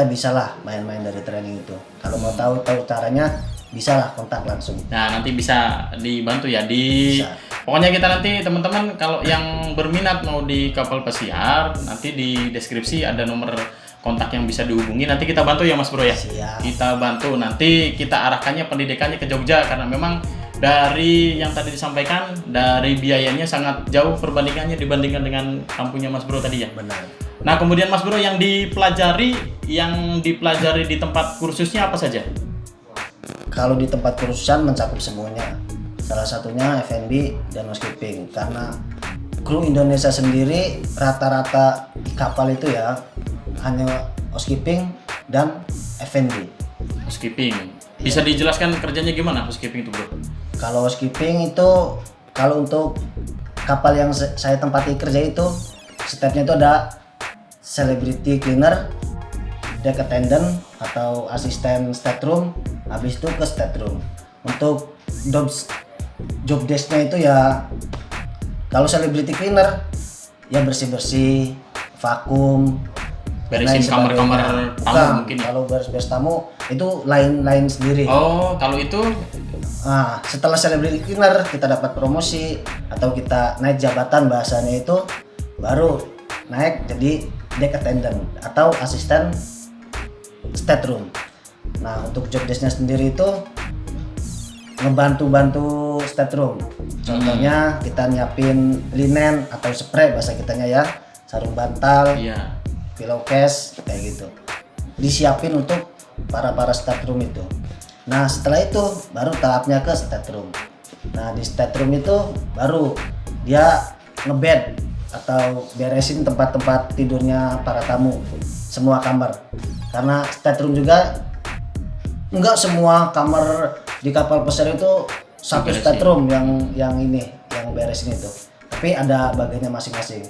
kita bisalah main-main dari training itu. Kalau mau tahu caranya, bisalah kontak langsung. Nah, nanti bisa dibantu ya di Bisa. Pokoknya kita nanti teman-teman kalau yang berminat mau di kapal pesiar, nanti di deskripsi ada nomor kontak yang bisa dihubungi. Nanti kita bantu ya Mas Bro ya. Siap. Kita bantu. Nanti kita arahkannya pendidikannya ke Jogja karena memang dari yang tadi disampaikan dari biayanya sangat jauh perbandingannya dibandingkan dengan kampungnya Mas Bro tadi ya. Benar. Nah, kemudian Mas Bro yang dipelajari di tempat kursusnya apa saja? Kalau di tempat kursusan mencakup semuanya. Salah satunya F&B dan housekeeping. Karena kru Indonesia sendiri rata-rata di kapal itu ya hanya housekeeping dan F&B. Housekeeping. Bisa dijelaskan kerjanya gimana housekeeping itu, Bro? Kalau housekeeping itu, kalau untuk kapal yang saya tempati kerja itu, stepnya itu ada celebrity cleaner, deck attendant atau asisten stateroom, habis itu ke stateroom. Untuk job desk-nya itu ya, kalau celebrity cleaner ya bersih-bersih, vakum, Beresin kamar-kamar tamu mungkin ya? Kalau beres-beres tamu itu lain sendiri. Oh, kalau itu Nah, setelah celebrity cleaner kita dapat promosi atau kita naik jabatan bahasanya itu, baru naik jadi deck attendant atau asisten stateroom. Nah, untuk job desk-nya sendiri itu ngebantu stateroom. Contohnya kita nyiapin linen atau spray bahasa kitanya ya, sarung bantal, iya. pillowcase kayak gitu. Disiapin untuk para stateroom itu. Nah, setelah itu baru tahapnya ke stateroom. Nah, di stateroom itu baru dia ngebed atau beresin tempat-tempat tidurnya para tamu, semua kamar. Karena stateroom juga enggak semua kamar di kapal pesiar itu satu Beresin. stateroom yang beresin itu. Tapi ada bagiannya masing-masing.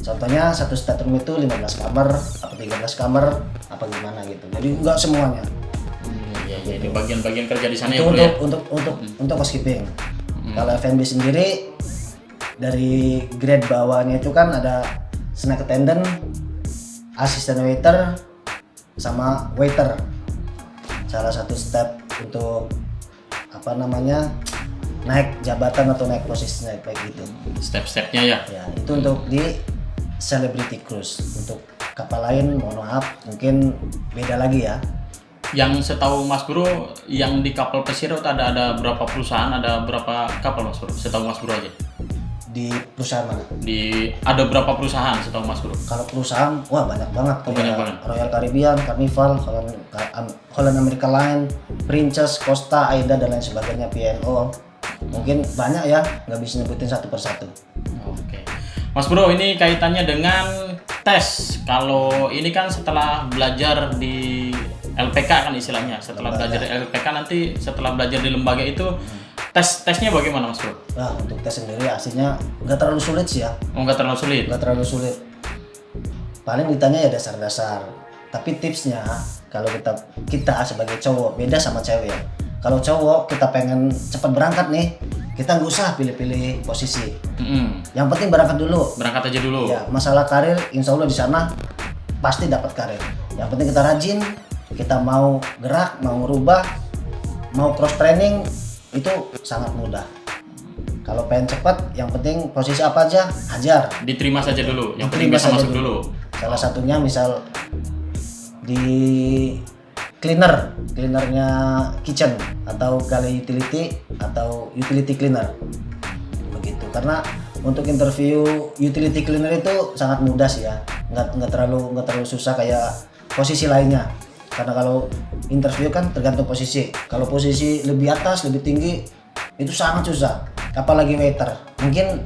Contohnya satu stateroom itu 15 kamar, apa 13 kamar, apa gimana gitu. Jadi enggak semuanya. Iya, jadi bagian-bagian kerja di sana Itu ya, Bro ya. untuk housekeeping. Kalau F&B sendiri dari grade bawahnya itu kan ada snack attendant, assistant waiter, sama waiter. Salah satu step untuk naik jabatan atau naik posisinya kayak gitu. Step-stepnya ya. Ya, itu untuk di celebrity cruise. Untuk kapal lain mohon maaf mungkin beda lagi ya. Yang setahu Mas Bro, yang di kapal pesiar itu ada berapa perusahaan, ada berapa kapal Mas Bro? Setahu Mas Bro aja. Di perusahaan mana? Ada berapa perusahaan setahu Mas Bro? Kalau perusahaan, wah banyak banget. Oh, banyak banget. Royal Caribbean, Carnival, Holland America Line, Princess, Costa, Aida dan lain sebagainya, P&O. Mungkin banyak ya, nggak bisa nyebutin satu persatu. Oke. Mas Bro, ini kaitannya dengan tes. Kalau ini kan setelah belajar di LPK kan istilahnya. Setelah belajar di LPK nanti setelah belajar di lembaga itu tesnya bagaimana Mas Bro? Nah, untuk tes sendiri aslinya nggak terlalu sulit sih ya. Oh, nggak terlalu sulit. Nggak terlalu sulit. Paling ditanya ya dasar-dasar. Tapi tipsnya kalau kita sebagai cowok beda sama cewek. Kalau cowok kita pengen cepat berangkat nih, kita nggak usah pilih-pilih posisi. Yang penting berangkat dulu. Berangkat aja dulu. Ya, masalah karir, insya Allah di sana pasti dapat karir. Yang penting kita rajin, kita mau gerak, mau ngerubah, mau cross training itu sangat mudah. Kalau pengen cepat, yang penting posisi apa aja, hajar. Diterima saja dulu. Yang penting Diterima bisa saja masuk dulu. Salah satunya misal di cleanernya kitchen atau kali utility atau utility cleaner begitu. Karena untuk interview utility cleaner itu sangat mudah sih ya, nggak terlalu susah kayak posisi lainnya. Karena kalau interview kan tergantung posisi. Kalau posisi lebih atas, lebih tinggi itu sangat susah. Apalagi waiter, mungkin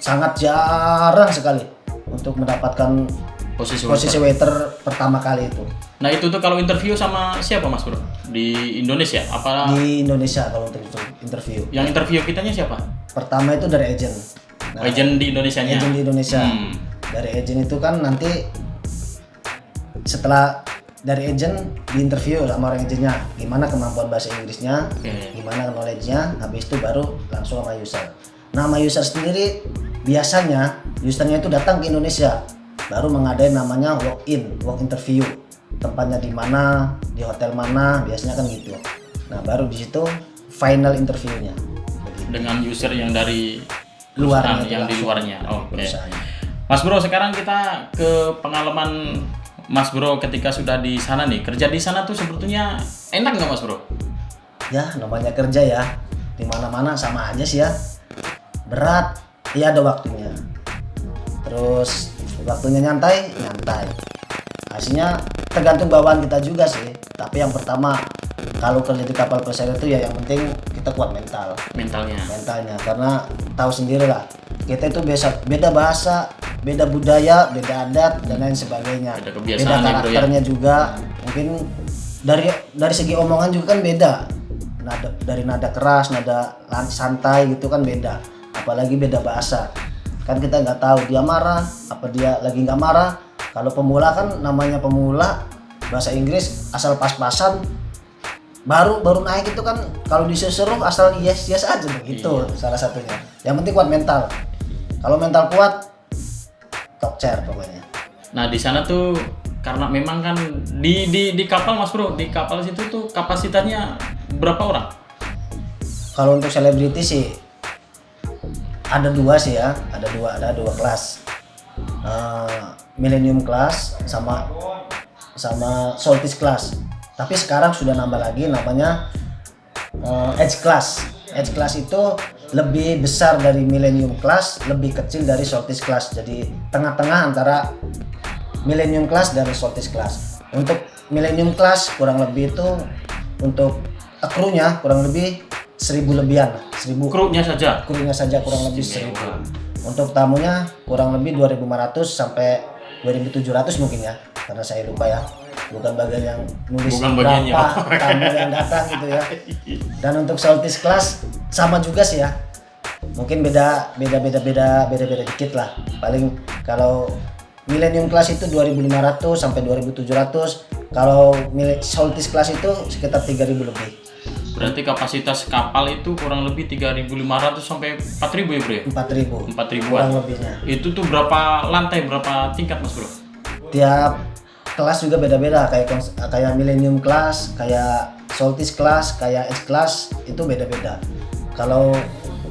sangat jarang sekali untuk mendapatkan posisi waiter pertama kali itu. Nah, itu tuh kalau interview sama siapa Mas Bro? Di Indonesia? Apa Di Indonesia kalau untuk interview. yang interview kitanya siapa? Pertama itu dari agent. Nah, Agent di Indonesianya. agent di Indonesia. Dari agent itu kan nanti setelah dari agent di interview sama orang agentnya, gimana kemampuan bahasa Inggrisnya, gimana knowledge-nya, habis itu baru langsung sama user. Nah, sama user sendiri biasanya usernya itu datang ke Indonesia, baru mengadain namanya walk interview. tempatnya di mana, di hotel mana, biasanya kan gitu. Nah baru di situ final interviewnya. Dengan user yang dari Luarnya perusahaan, yang di langsung. luarnya. Oke. Perusahaannya. Mas Bro, sekarang kita ke pengalaman Mas Bro ketika sudah di sana nih. Kerja di sana tuh sebetulnya enak nggak Mas Bro? Ya namanya kerja ya, di mana-mana sama aja sih ya. Berat, ya ada waktunya. Terus waktunya nyantai, nyantai. Hasilnya tergantung bawaan kita juga sih. Tapi yang pertama, kalau kerja di kapal pesiar itu ya yang penting kita kuat Mentalnya. mentalnya. Karena tahu sendiri lah, kita itu beda bahasa, beda budaya, beda adat dan lain sebagainya. Beda Beda kebiasaan ya, Bro, ya. karakternya juga. Mungkin dari segi omongan juga kan beda. Dari nada keras, nada santai gitu kan beda. Apalagi beda bahasa. Kan kita nggak tahu dia marah, apa dia lagi nggak marah. Kalau pemula kan namanya pemula, bahasa Inggris asal pas-pasan, baru naik itu kan kalau disuruh asal yes aja begitu. Salah satunya. Yang penting kuat mental. Kalau mental kuat, top chair pokoknya. Nah di sana tuh karena memang kan di kapal Mas Bro, di kapal situ tuh kapasitasnya berapa orang? Kalau untuk selebriti sih ada dua sih ya, ada dua kelas. Millennium class sama Solstice class. Tapi sekarang sudah nambah lagi namanya Edge class. Edge class itu lebih besar dari Millennium class, lebih kecil dari Solstice class. Jadi tengah-tengah antara Millennium class dan Solstice class. Untuk Millennium class kurang lebih itu untuk krunya kurang lebih 1000 lebihan, 1000 Krunya saja. krunya saja kurang lebih 1000. Untuk tamunya kurang lebih 2500 sampai 2700 mungkin ya, karena saya lupa ya. Bukan bagian yang nulis Bukan bagiannya. berapa tamu yang datang gitu ya. Dan untuk Solstice class sama juga sih ya. Mungkin beda dikit lah. Paling kalau Millennium class itu 2500 sampai 2700. Kalau Solstice class itu sekitar 3000 lebih. Berarti kapasitas kapal itu kurang lebih 3.500 sampai 4.000 ya Bro ya? 4000 4.000-an. kurang lebihnya. Itu tuh berapa lantai, berapa tingkat Mas Bro? Tiap kelas juga beda-beda, kayak Millennium class, kayak Solstice class, kayak Edge class itu beda-beda. Kalau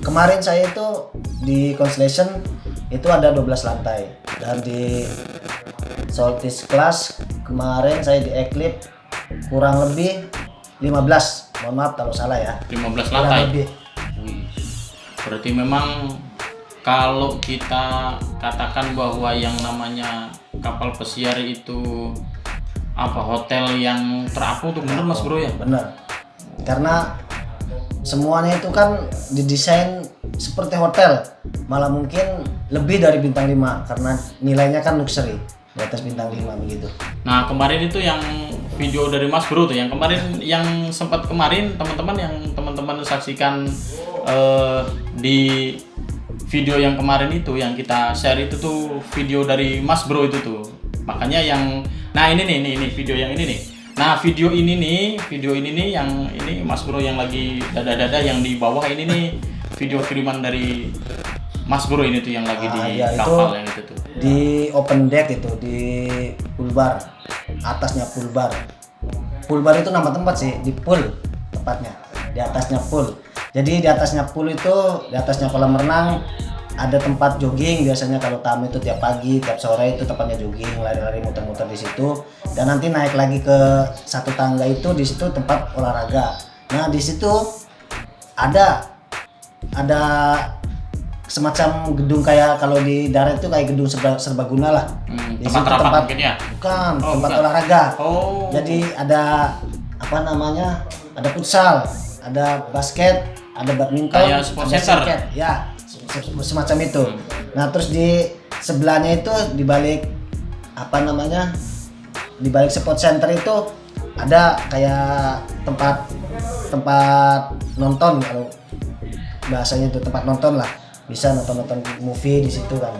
kemarin saya itu di Constellation itu ada 12 lantai, dan di Solstice class kemarin saya di Eclipse kurang lebih 15. Mohon maaf kalau salah ya. 15 Kurang lantai. lebih. Wih. Berarti memang kalau kita katakan bahwa yang namanya kapal pesiar itu apa hotel yang terapung tuh bener Mas Bro ya? Bener. Karena semuanya itu kan didesain seperti hotel, malah mungkin lebih dari bintang 5 karena nilainya kan luxury, di atas bintang 5 begitu. Nah kemarin itu yang video dari Mas Bro tuh yang kemarin yang sempat kemarin teman-teman saksikan di video yang kemarin itu yang kita share itu tuh video dari Mas Bro itu tuh. Makanya yang ini video yang ini nih. Nah video ini nih yang ini Mas Bro yang lagi dada-dada yang di bawah ini nih video kiriman dari Mas Bro ini tuh yang lagi di ya, kapal itu yang itu tuh. di open deck itu, di pool bar, atasnya pool bar. Pool bar itu nama tempat sih, di pool tepatnya, di atasnya pool. Jadi di atasnya pool itu, di atasnya kolam renang ada tempat jogging. Biasanya kalau tamu itu tiap pagi, tiap sore itu tempatnya jogging, lari-lari muter-muter di situ. Dan nanti naik lagi ke satu tangga itu, di situ tempat olahraga. Nah di situ ada semacam gedung kayak kalau di darat itu kayak gedung serbaguna lah. Di Tempat situ rapat mungkin ya? Bukan, Oh, tempat bukan. olahraga. Oh. Jadi ada apa namanya? Ada futsal, ada basket, ada badminton, Kayak sport ada center. sirket. Ya, semacam itu. Nah, terus di sebelahnya itu di balik apa namanya? Di balik sport center itu ada kayak tempat nonton, kalau bahasanya itu tempat nonton lah. Bisa nonton movie di situ kan.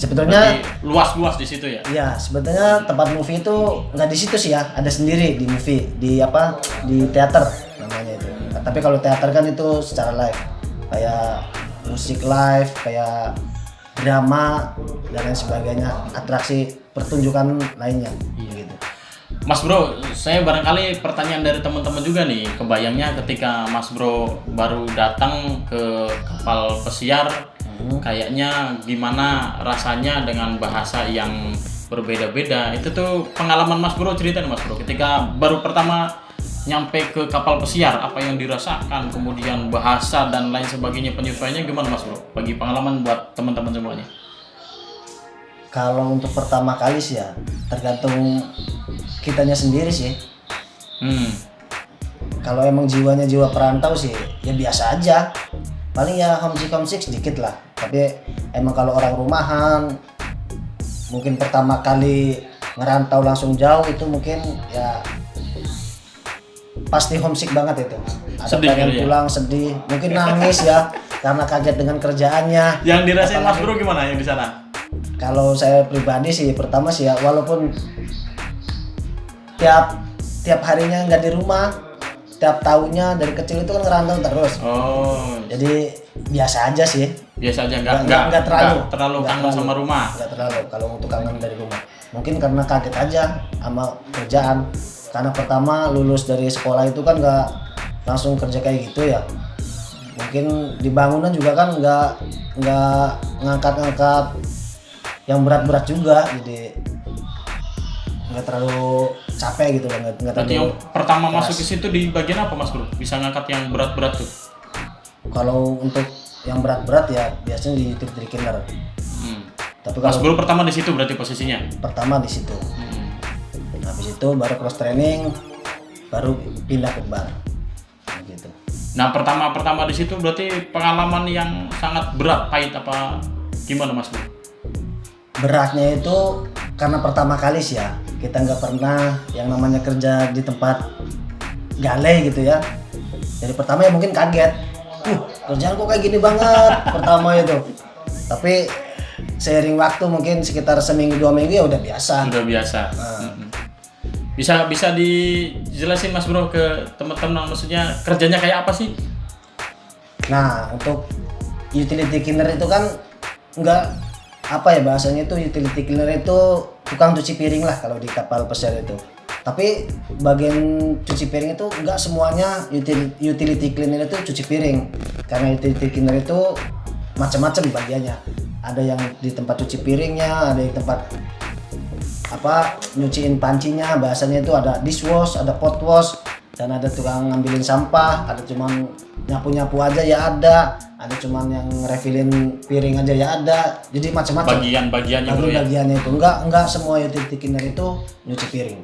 Sebetulnya Berarti luas-luas di situ ya? iya, sebetulnya tempat movie itu nggak di situ sih ya, ada sendiri di movie, di teater namanya itu. Nah, tapi kalau teater kan itu secara live, kayak musik live, kayak drama dan lain sebagainya, atraksi pertunjukan lainnya gitu. Mas Bro, saya barangkali pertanyaan dari teman-teman juga nih, kebayangnya ketika Mas Bro baru datang ke kapal pesiar, kayaknya gimana rasanya dengan bahasa yang berbeda-beda. Itu tuh pengalaman Mas Bro, ceritain Mas Bro, ketika baru pertama nyampe ke kapal pesiar, apa yang dirasakan, kemudian bahasa dan lain sebagainya, penyesuaiannya gimana Mas Bro? Bagi pengalaman buat teman-teman semuanya. Kalau untuk pertama kali sih ya tergantung kitanya sendiri sih. Kalau emang jiwanya jiwa perantau sih ya biasa aja. Paling ya homesick sedikit lah. Tapi emang kalau orang rumahan mungkin pertama kali ngerantau langsung jauh itu mungkin ya pasti homesick banget itu. Ada Sedih pengen kali ya? pulang sedih, mungkin nangis ya karena kaget dengan kerjaannya. Yang dirasain Mas Bro gimana yang di sana? Kalau saya pribadi sih pertama sih ya walaupun tiap harinya nggak di rumah, tiap tahunnya dari kecil itu kan ngerantau terus. Oh, Jadi biasa aja sih. biasa aja, Nggak terlalu kangen sama rumah. Nggak terlalu kalau untuk kangen dari rumah. Mungkin karena kaget aja sama kerjaan. Karena pertama lulus dari sekolah itu kan nggak langsung kerja kayak gitu ya. Mungkin di bangunan juga kan nggak ngangkat-ngangkat yang berat-berat juga, jadi nggak terlalu capek gitu loh, nggak Berarti yang terlalu pertama keras. masuk ke situ di bagian apa Mas Bro? Bisa ngangkat yang berat-berat tuh? Kalau untuk yang berat-berat ya biasanya di utility cleaner. Tapi Mas kalau Bro pertama di situ berarti posisinya. pertama di situ, habis itu baru cross training, baru pindah ke bar, gitu. Nah pertama di situ berarti pengalaman yang sangat berat, pahit apa gimana Mas Bro? Beratnya itu karena pertama kali sih ya, kita nggak pernah yang namanya kerja di tempat gale gitu ya. Jadi pertama ya mungkin kaget, kerjaan kok kayak gini banget pertama itu. Tapi seiring waktu mungkin sekitar seminggu 2 minggu ya udah biasa. Udah biasa. Bisa dijelasin Mas Bro ke teman-teman, maksudnya kerjanya kayak apa sih? Nah untuk utility cleaner itu kan nggak apa ya bahasanya itu, utility cleaner itu tukang cuci piring lah kalau di kapal pesiar itu. Tapi bagian cuci piring itu nggak semuanya utility cleaner itu cuci piring, karena utility cleaner itu macam-macam bagiannya. Ada yang di tempat cuci piringnya, ada yang tempat nyuciin pancinya, bahasanya itu ada dishwash, ada pot wash, dan ada tukang ngambilin sampah, ada cuman nyapu-nyapu aja ya ada cuman yang refillin piring aja ya ada. Jadi macam-macam Bagian-bagiannya Bro ya. bagiannya itu enggak semua utility cleaner itu nyuci piring.